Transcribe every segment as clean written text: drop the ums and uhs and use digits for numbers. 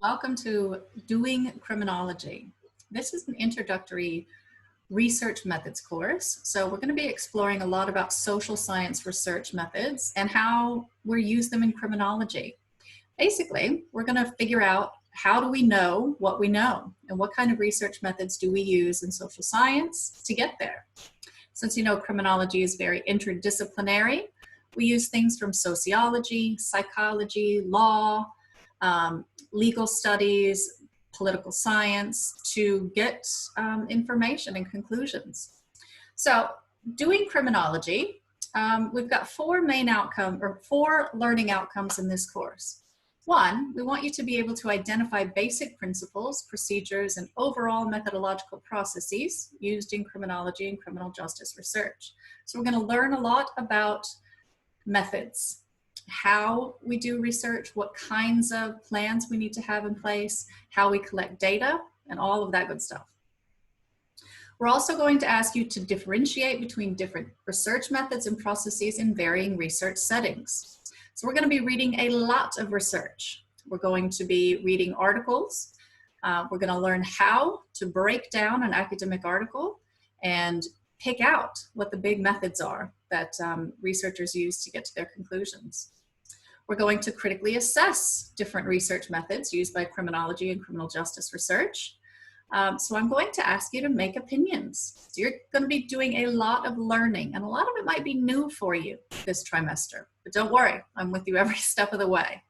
Welcome to Doing Criminology. This is an introductory research methods course. So we're going to be exploring a lot about social science research methods and how we use them in criminology. Basically, we're going to figure out how do we know what we know and what kind of research methods do we use in social science to get there. Since you know criminology is very interdisciplinary, we use things from sociology, psychology, law, legal studies, political science to get information and conclusions. So doing criminology, we've got four learning outcomes in this course. One, we want you to be able to identify basic principles, procedures, and overall methodological processes used in criminology and criminal justice research. So we're going to learn a lot about methods, how we do research, what kinds of plans we need to have in place, how we collect data, and all of that good stuff. We're also going to ask you to differentiate between different research methods and processes in varying research settings. So we're going to be reading a lot of research. We're going to be reading articles. We're going to learn how to break down an academic article and pick out what the big methods are that researchers use to get to their conclusions. We're going to critically assess different research methods used by criminology and criminal justice research. So I'm going to ask you to make opinions. So you're going to be doing a lot of learning, and a lot of it might be new for you this trimester, but don't worry, I'm with you every step of the way.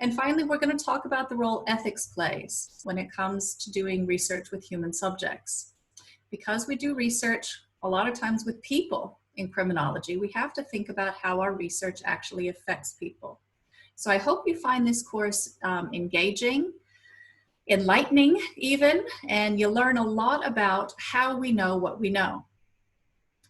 And finally, we're going to talk about the role ethics plays when it comes to doing research with human subjects. Because we do research a lot of times with people in criminology, we have to think about how our research actually affects people. So I hope you find this course engaging, enlightening even, and you learn a lot about how we know what we know.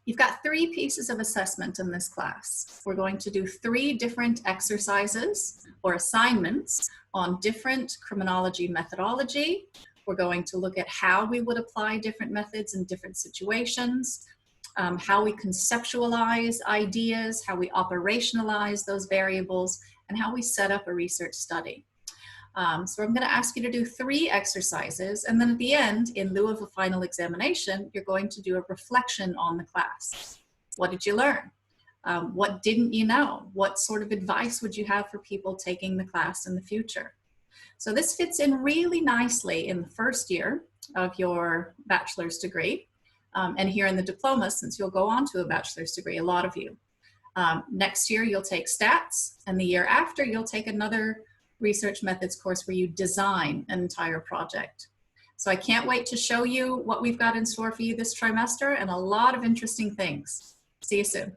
You've got 3 pieces of assessment in this class. We're going to do 3 different exercises or assignments on different criminology methodology. We're going to look at how we would apply different methods in different situations, how we conceptualize ideas, how we operationalize those variables, and how we set up a research study. So I'm going to ask you to do 3 exercises, and then at the end, in lieu of a final examination, you're going to do a reflection on the class. What did you learn? What didn't you know? What sort of advice would you have for people taking the class in the future? So this fits in really nicely in the first year of your bachelor's degree, and here in the diploma, since you'll go on to a bachelor's degree, a lot of you. Next year, you'll take stats, and the year after, you'll take another research methods course where you design an entire project. So I can't wait to show you what we've got in store for you this trimester and a lot of interesting things. See you soon.